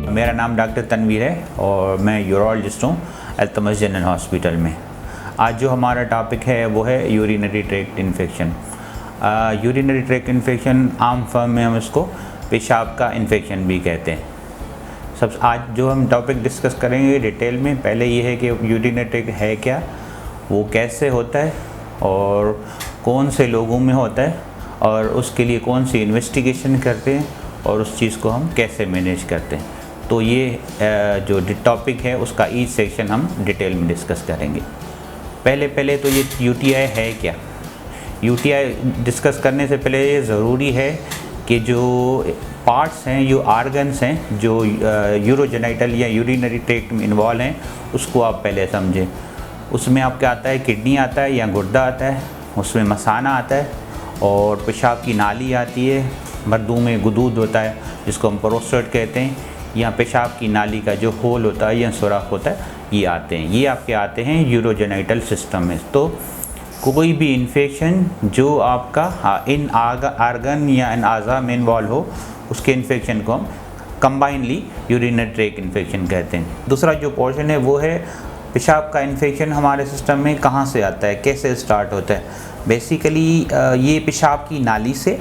मेरा नाम डॉक्टर तनवीर है और मैं यूरोलॉजिस्ट हूँ अल्तमस जनरल हॉस्पिटल में। आज जो हमारा टॉपिक है वो है urinary tract infection. Urinary tract infection आम फॉर्म में हम इसको पेशाब का इन्फेक्शन भी कहते हैं। आज जो हम टॉपिक डिस्कस करेंगे डिटेल में, पहले ये है कि यूरिनरी ट्रैक्ट है क्या, वो कैसे होता है और कौन से लोगों में होता है और उसके लिए कौन सी इन्वेस्टिगेशन करते हैं और उस चीज़ को हम कैसे मैनेज करते हैं। तो ये जो टॉपिक है उसका ईच सेक्शन हम डिटेल में डिस्कस करेंगे। पहले तो ये यूटीआई है क्या। यूटीआई डिस्कस करने से पहले ये ज़रूरी है कि जो पार्ट्स हैं, जो आर्गन्स हैं जो यूरोजेनिटल या यूरिनरी ट्रैक्ट में इन्वॉल्व हैं, उसको आप पहले समझें। उसमें आपके आता है किडनी आता है या गुर्दा आता है, उसमें मसाना आता है और पेशाब की नाली आती है, मर्दों में गुदूद होता है जिसको हम प्रोस्टेट कहते हैं, या पेशाब की नाली का जो होल होता है या सुराख होता है, ये आते हैं। ये आपके आते हैं यूरोजेनिटल सिस्टम में। तो कोई भी इन्फेक्शन जो आपका इन आर्गन या इन आज़ा में इन्वॉल्व हो, उसके इन्फेक्शन को हम कंबाइनली यूरिनरी ट्रैक्ट इन्फेक्शन कहते हैं। दूसरा जो पोर्शन है वो है पेशाब का इन्फेक्शन हमारे सिस्टम में कहाँ से आता है, कैसे स्टार्ट होता है। बेसिकली ये पेशाब की नाली से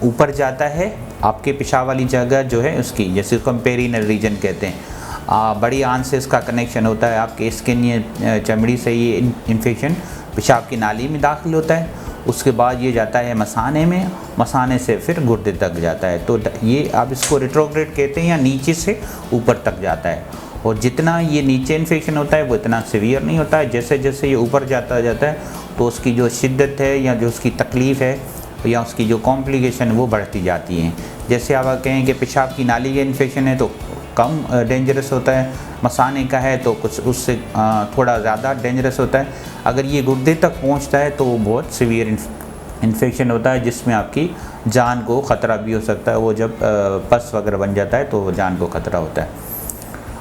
ऊपर जाता है, आपके पेशाब वाली जगह जो है उसकी, जैसे उसको हम पेरिनल रीजन कहते हैं, बड़ी आंत से इसका कनेक्शन होता है, आपके स्किन या चमड़ी से ये इन्फेक्शन पेशाब की नाली में दाखिल होता है। उसके बाद ये जाता है मसाने में, मसाने से फिर गुर्दे तक जाता है। तो ये आप इसको रेट्रोग्रेड कहते हैं या नीचे से ऊपर तक जाता है। और जितना ये नीचे इन्फेक्शन होता है वो इतना सीवियर नहीं होता है। जैसे जैसे ये ऊपर जाता है तो उसकी जो शिद्दत है या जो उसकी तकलीफ़ है या उसकी जो कॉम्प्लिकेशन वो बढ़ती जाती हैं। जैसे आप कहें कि पेशाब की नाली का इन्फेक्शन है तो कम डेंजरस होता है, मसाने का है तो कुछ उससे थोड़ा ज़्यादा डेंजरस होता है। अगर ये गुर्दे तक पहुंचता है तो वो बहुत सीवियर इन्फेक्शन होता है जिसमें आपकी जान को ख़तरा भी हो सकता है। वो जब पस वगैरह बन जाता है तो जान को ख़तरा होता है।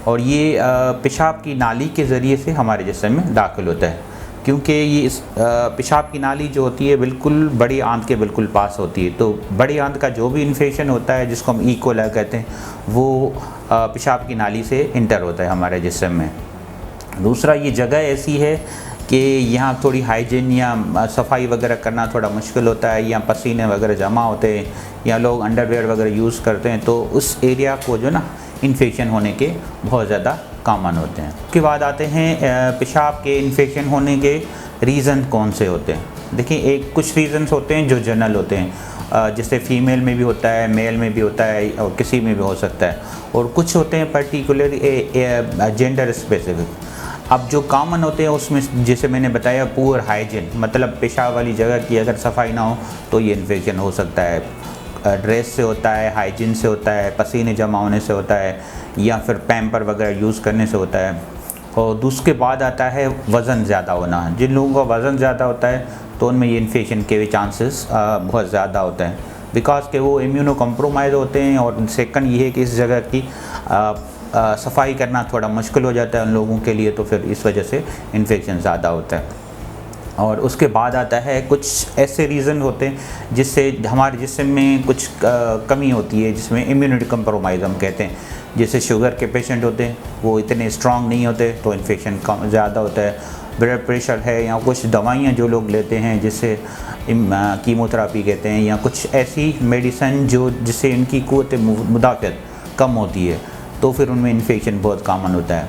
और ये पेशाब की नाली के ज़रिए से हमारे जिस्म में दाखिल होता है, क्योंकि ये पेशाब की नाली जो होती है बिल्कुल बड़ी आंत के बिल्कुल पास होती है। तो बड़ी आंत का जो भी इन्फेक्शन होता है जिसको हम कोलाई कहते हैं, वो पेशाब की नाली से इंटर होता है हमारे जिस्म में। दूसरा, ये जगह ऐसी है कि यहाँ थोड़ी हाइजीन या सफाई वगैरह करना थोड़ा मुश्किल होता है, या पसीने वगैरह जमा होते हैं या लोग अंडरवेयर वगैरह यूज़ करते हैं, तो उस एरिया को जो ना इन्फेक्शन होने के बहुत ज़्यादा कॉमन होते हैं। उसके बाद आते हैं पेशाब के इन्फेक्शन होने के रीज़न कौन से होते हैं। देखिए, कुछ रीज़न्स होते हैं जो जनरल होते हैं, जैसे फीमेल में भी होता है, मेल में भी होता है और किसी में भी हो सकता है। और कुछ होते हैं पर्टिकुलर जेंडर स्पेसिफिक। अब जो कॉमन होते हैं उसमें जैसे मैंने बताया पुअर हाइजीन, मतलब पेशाब वाली जगह की अगर सफाई ना हो तो ये इन्फेक्शन हो सकता है। ड्रेस से होता है, हाइजीन से होता है, पसीने जमा होने से होता है, या फिर पैम्पर वगैरह यूज़ करने से होता है। और दूसरे बाद आता है वज़न ज़्यादा होना। जिन लोगों का वज़न ज़्यादा होता है तो उनमें ये इन्फेक्शन के भी चांसेस बहुत ज़्यादा होते हैं, बिकॉज के वो इम्यूनो कम्प्रोमाइज़ होते हैं। और सेकंड ये है कि इस जगह की सफाई करना थोड़ा मुश्किल हो जाता है उन लोगों के लिए, तो फिर इस वजह से इन्फेक्शन ज़्यादा होता है। और उसके बाद आता है कुछ ऐसे रीज़न होते हैं जिससे हमारे जिस्म में कुछ कमी होती है, जिसमें इम्यूनिटी कम्प्रोमाइज़ हम कहते हैं। जैसे शुगर के पेशेंट होते हैं, वो इतने स्ट्रांग नहीं होते तो इन्फेक्शन कम ज़्यादा होता है। ब्लड प्रेशर है, या कुछ दवाइयाँ जो लोग लेते हैं जिससे कीमोथेरापी कहते हैं, या कुछ ऐसी मेडिसिन जिससे इनकी क़ुव्वत मुदाफ़अत कम होती है, तो फिर उनमें इन्फेक्शन बहुत कॉमन होता है।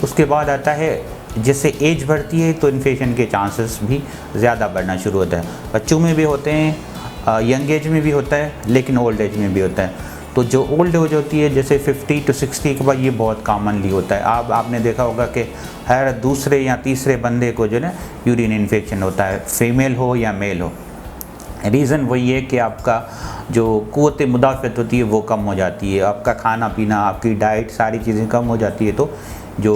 उसके बाद आता है जैसे एज बढ़ती है तो इन्फेक्शन के चांसेस भी ज़्यादा बढ़ना शुरू होता है। बच्चों में भी होते हैं, यंग एज में भी होता है, लेकिन ओल्ड एज में भी होता है। तो जो ओल्ड एज होती है जैसे 50 to 60 के बाद, ये बहुत कॉमनली होता है। आपने देखा होगा कि हर दूसरे या तीसरे बंदे को जो है यूरिन इन्फेक्शन होता है, फीमेल हो या मेल हो। रीज़न वही है कि आपका जो क़ुव्वत मुदाफ़अत होती है वो कम हो जाती है, आपका खाना पीना, आपकी डाइट, सारी चीज़ें कम हो जाती है, तो जो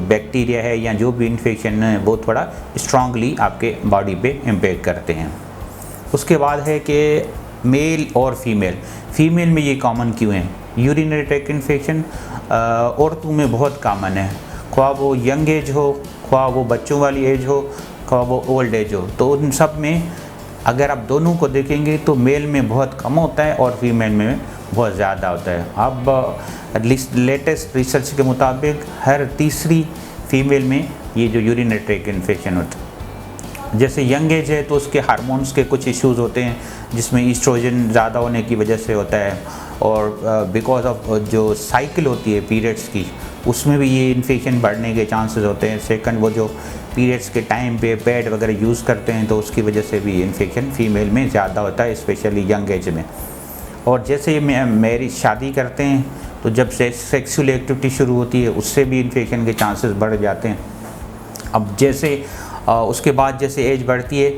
बैक्टीरिया है या जो भी इन्फेक्शन है वो थोड़ा स्ट्रांगली आपके बॉडी पे इम्पैक्ट करते हैं। उसके बाद है कि मेल और फीमेल में ये कॉमन क्यों है। यूरिनरी ट्रैक्ट इन्फेक्शन औरतों में बहुत कॉमन है, ख्वाह वो यंग एज हो, ख्वाह वो बच्चों वाली एज हो, ख्वाह वो ओल्ड एज हो। तो उन सब में अगर आप दोनों को देखेंगे तो मेल में बहुत कम होता है और फीमेल में बहुत ज़्यादा होता है। अब लेटेस्ट रिसर्च के मुताबिक हर तीसरी फीमेल में ये जो यूरिनरी ट्रैक्ट इन्फेक्शन होता है। जैसे यंग एज है तो उसके हार्मोन्स के कुछ इश्यूज़ होते हैं जिसमें ईस्ट्रोजन ज़्यादा होने की वजह से होता है, और बिकॉज ऑफ जो साइकिल होती है पीरियड्स की, उसमें भी ये इन्फेक्शन बढ़ने के चांसेस होते हैं। सेकंड, वो जो पीरियड्स के टाइम पे पैड वगैरह यूज़ करते हैं तो उसकी वजह से भी इन्फेक्शन फीमेल में ज़्यादा होता है, स्पेशली यंग एज में। और जैसे मैरिज शादी करते हैं तो जब से सेक्सुअल एक्टिविटी शुरू होती है उससे भी इन्फेक्शन के चांसेस बढ़ जाते हैं। अब जैसे उसके बाद जैसे एज बढ़ती है,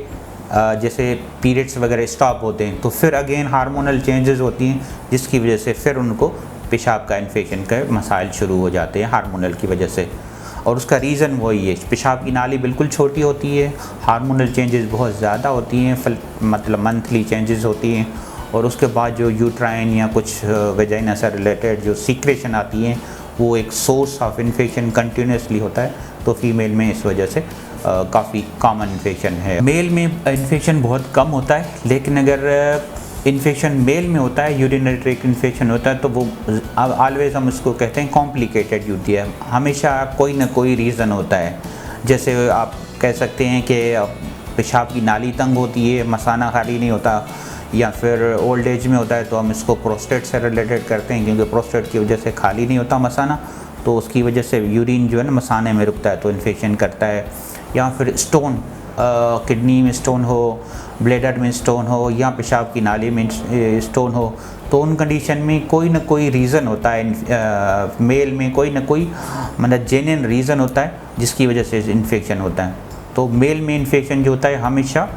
जैसे पीरियड्स वगैरह स्टॉप होते हैं तो फिर अगेन हार्मोनल चेंजेस होती हैं जिसकी वजह से फिर उनको पेशाब का इन्फेक्शन के मसाइल शुरू हो जाते हैं हार्मोनल की वजह से। और उसका रीज़न वही है, पेशाब की नाली बिल्कुल छोटी होती है, हार्मोनल चेंजेस बहुत ज़्यादा होती हैं, मतलब मंथली चेंजेस होती हैं, और उसके बाद जो यूट्राइन या कुछ वेजाइना से रिलेटेड जो सीक्रेशन आती हैं वो एक सोर्स ऑफ इन्फेक्शन कंटिन्यूसली होता है। तो फीमेल में इस वजह से काफ़ी कॉमन इन्फेक्शन है। मेल में इन्फेक्शन बहुत कम होता है, लेकिन अगर इन्फेक्शन मेल में होता है, यूरिनरी ट्रैक्ट इन्फेक्शन होता है, तो वो ऑलवेज हम उसको कहते हैं कॉम्प्लिकेटेड होती है। हमेशा कोई ना कोई रीज़न होता है। जैसे आप कह सकते हैं कि पेशाब की नाली तंग होती है, मसाना खाली नहीं होता, या फिर ओल्ड एज में होता है तो हम इसको प्रोस्टेट से रिलेटेड करते हैं, क्योंकि प्रोस्टेट की वजह से खाली नहीं होता मसाना, तो उसकी वजह से यूरिन जो है ना मसाने में रुकता है तो इन्फेक्शन करता है। या फिर स्टोन, किडनी में स्टोन हो, ब्लैडर में स्टोन हो, या पेशाब की नाली में स्टोन हो, तो उन कंडीशन में कोई ना कोई रीज़न होता है। मेल में कोई ना कोई मतलब जेन्युइन रीज़न होता है जिसकी वजह से इन्फेक्शन होता है। तो मेल में इन्फेक्शन जो होता है हमेशा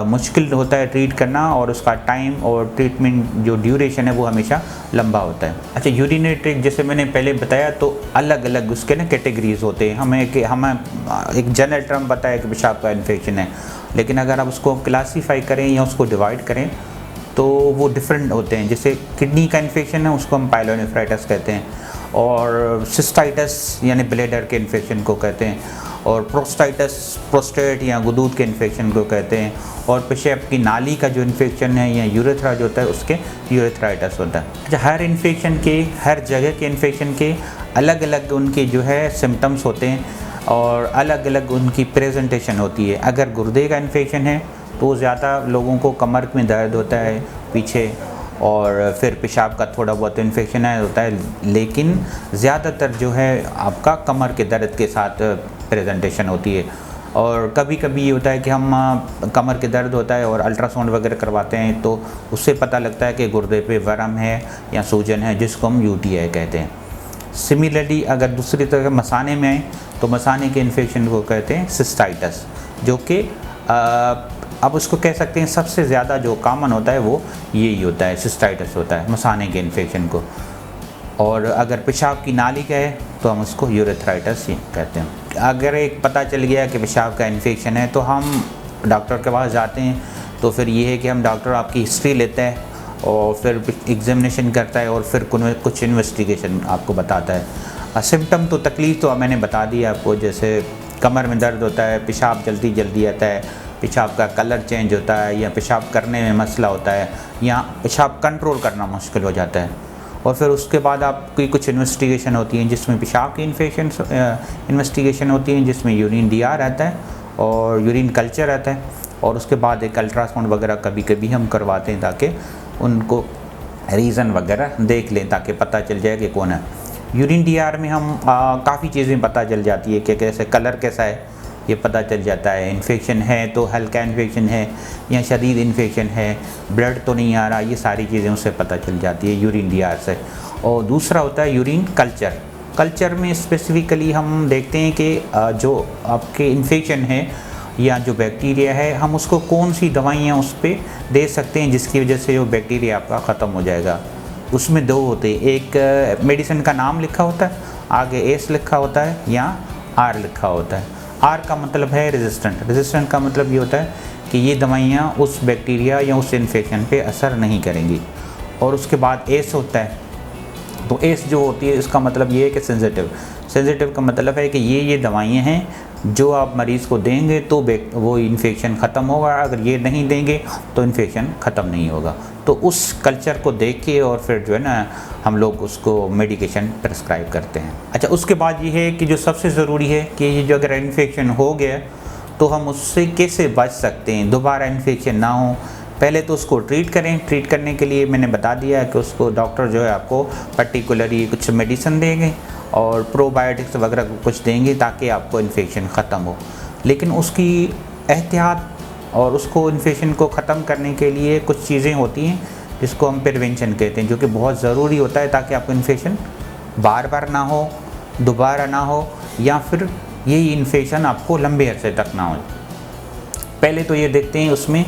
मुश्किल होता है ट्रीट करना, और उसका टाइम और ट्रीटमेंट जो ड्यूरेशन है वो हमेशा लंबा होता है। अच्छा, यूरिनरी ट्रैक्ट जैसे मैंने पहले बताया तो अलग अलग उसके ना कैटेगरीज होते हैं। हमें एक जनरल टर्म बताया कि पेशाब का इन्फेक्शन है, लेकिन अगर आप उसको क्लासीफाई करें या उसको डिवाइड करें तो वो डिफरेंट होते हैं। जैसे किडनी का इन्फेक्शन है उसको हम पाइलोनेफ्राइटिस कहते हैं, और सिस्टाइटिस यानी ब्लैडर के इन्फेक्शन को कहते हैं, और प्रोस्टाइटिस प्रोस्टेट या गुदूद के इन्फेक्शन को कहते हैं, और पेशाब की नाली का जो इन्फेक्शन है या यूरेथ्रा जो होता है उसके यूरेथ्राइटिस होता है। अच्छा, हर इन्फेक्शन के, हर जगह के इन्फेक्शन के अलग अलग उनके जो है सिम्टम्स होते हैं और अलग अलग उनकी प्रेजेंटेशन होती है। अगर गुर्दे का इन्फेक्शन है तो ज़्यादा लोगों को कमर में दर्द होता है पीछे, और फिर पेशाब का थोड़ा बहुत इन्फेक्शन होता है, लेकिन ज़्यादातर जो है आपका कमर के दर्द के साथ प्रेजेंटेशन होती है। और कभी कभी ये होता है कि हम कमर के दर्द होता है और अल्ट्रासाउंड वगैरह करवाते हैं तो उससे पता लगता है कि गुर्दे पे वर्म है या सूजन है, जिसको हम यूटीआई कहते हैं। सिमिलरली अगर दूसरी तरह मसाने में आए तो मसाने के इन्फेक्शन को कहते हैं सिस्टाइटिस, जो कि अब उसको कह सकते हैं सबसे ज़्यादा जो कॉमन होता है वो यही होता है, सिस्टाइटिस होता है मसाने के इन्फेक्शन को। और अगर पेशाब की नाली का है तो हम उसको यूरेथ्राइटिस ही कहते हैं। अगर एक पता चल गया कि पेशाब का इन्फेक्शन है तो हम डॉक्टर के पास जाते हैं, तो फिर ये है कि हम डॉक्टर आपकी हिस्ट्री लेता है और फिर एग्जामिनेशन करता है और फिर कुछ इन्वेस्टिगेशन आपको बताता है। सिम्टम तो तकलीफ़ तो मैंने बता दी आपको, जैसे कमर में दर्द होता है, पेशाब जल्दी आता है, पेशाब का कलर चेंज होता है, या पेशाब करने में मसला होता है, या पेशाब कंट्रोल करना मुश्किल हो जाता है। और फिर उसके बाद आपकी कुछ इन्वेस्टिगेशन होती हैं जिसमें पेशाब की इन्वेस्टिगेशन होती हैं, जिसमें यूरिन डीआर आता है और यूरिन कल्चर आता है, और उसके बाद एक अल्ट्रासाउंड वगैरह कभी कभी हम करवाते हैं ताकि उनको रीज़न वगैरह देख लें, ताकि पता चल जाए कि कौन है। यूरिन डीआर में हम काफ़ी चीज़ें पता चल जाती है कि कैसे कलर कैसा है ये पता चल जाता है, इन्फेक्शन है तो हल्का इन्फेक्शन है या शदीद इन्फेक्शन है, ब्लड तो नहीं आ रहा, ये सारी चीज़ें उससे पता चल जाती है यूरिन डीआर से। और दूसरा होता है यूरिन कल्चर। कल्चर में स्पेसिफिकली हम देखते हैं कि जो आपके इन्फेक्शन है या जो बैक्टीरिया है, हम उसको कौन सी दवाइयाँ उस पर दे सकते हैं जिसकी वजह से वो बैक्टीरिया आपका ख़त्म हो जाएगा। उसमें दो होते हैं, एक मेडिसिन का नाम लिखा होता है, आगे एस लिखा होता है या आर लिखा होता है। आर का मतलब है रेजिस्टेंट का मतलब ये होता है कि ये दवाइयाँ उस बैक्टीरिया या उस इन्फेक्शन पे असर नहीं करेंगी। और उसके बाद एस होता है, तो एस जो होती है इसका मतलब ये है कि सेंसिटिव का मतलब है कि ये दवाइयाँ हैं जो आप मरीज़ को देंगे तो वो इन्फेक्शन ख़त्म होगा, अगर ये नहीं देंगे तो इन्फेक्शन ख़त्म नहीं होगा। तो उस कल्चर को देख के और फिर जो है ना हम लोग उसको मेडिकेशन प्रिस्क्राइब करते हैं। अच्छा, उसके बाद ये है कि जो सबसे ज़रूरी है कि ये जो अगर इन्फेक्शन हो गया तो हम उससे कैसे बच सकते हैं, दोबारा इन्फेक्शन ना हो। पहले तो उसको ट्रीट करें। ट्रीट करने के लिए मैंने बता दिया कि उसको डॉक्टर जो है आपको पर्टिकुलरली कुछ मेडिसिन देंगे और प्रोबायोटिक्स वगैरह कुछ देंगे ताकि आपको इन्फेक्शन ख़त्म हो। लेकिन उसकी एहतियात और उसको इन्फेक्शन को ख़त्म करने के लिए कुछ चीज़ें होती हैं जिसको हम प्रिवेंशन कहते हैं, जो कि बहुत ज़रूरी होता है ताकि आपको इन्फेक्शन बार बार ना हो, दोबारा ना हो, या फिर यही इन्फेक्शन आपको लंबे अरसे तक ना हो। पहले तो ये देखते हैं उसमें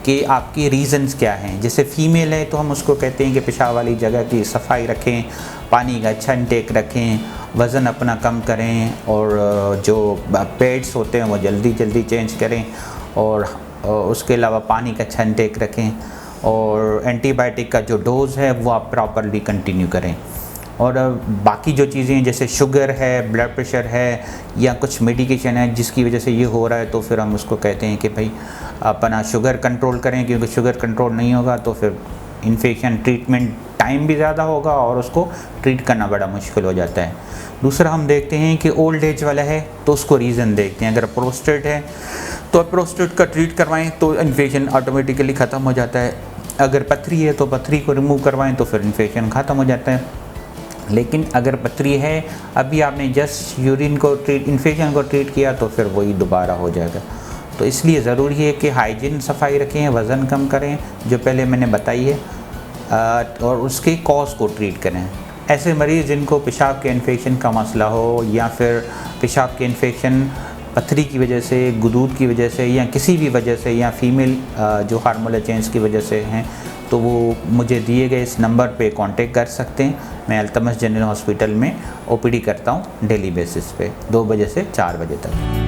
कि आपकी रीज़न्स क्या हैं। जैसे फ़ीमेल है तो हम उसको कहते हैं कि पेशाब वाली जगह की सफाई रखें, पानी का अच्छा इंटेक रखें, वज़न अपना कम करें, और जो पैड्स होते हैं वो जल्दी जल्दी चेंज करें, और उसके अलावा पानी का अच्छा इंटेक रखें, और एंटीबायोटिक का जो डोज़ है वो आप प्रॉपरली कंटिन्यू करें। और बाकी जो चीज़ें जैसे शुगर है, ब्लड प्रेशर है, या कुछ मेडिकेशन है जिसकी वजह से ये हो रहा है, तो फिर हम उसको कहते हैं कि भाई अपना शुगर कंट्रोल करें, क्योंकि शुगर कंट्रोल नहीं होगा तो फिर इन्फेक्शन ट्रीटमेंट टाइम भी ज़्यादा होगा और उसको ट्रीट करना बड़ा मुश्किल हो जाता है। दूसरा हम देखते हैं कि ओल्ड एज वाला है तो उसको रीज़न देखते हैं। अगर प्रोस्टेट है तो प्रोस्टेट का ट्रीट करवाएं तो इन्फेक्शन ऑटोमेटिकली ख़त्म हो जाता है। अगर पथरी है तो पथरी को रिमूव करवाएं तो फिर इन्फेक्शन ख़त्म हो जाता है। लेकिन अगर पथरी है, अभी आपने जस्ट यूरिन को इन्फेक्शन को ट्रीट किया तो फिर वही दोबारा हो जाएगा। तो इसलिए ज़रूरी है कि हाइजीन सफाई रखें, वज़न कम करें जो पहले मैंने बताई है, और उसके कॉज को ट्रीट करें। ऐसे मरीज़ जिनको पेशाब के इन्फेक्शन का मसला हो, या फिर पेशाब के इन्फेक्शन पथरी की वजह से, गुदूद की वजह से, या किसी भी वजह से, या फीमेल जो हार्मोनल चेंज की वजह से हैं, तो वो मुझे दिए गए इस नंबर पे कांटेक्ट कर सकते हैं। मैं अल्तमश जनरल हॉस्पिटल में ओपीडी करता हूँ डेली बेसिस पे 2 बजे से 4 बजे तक।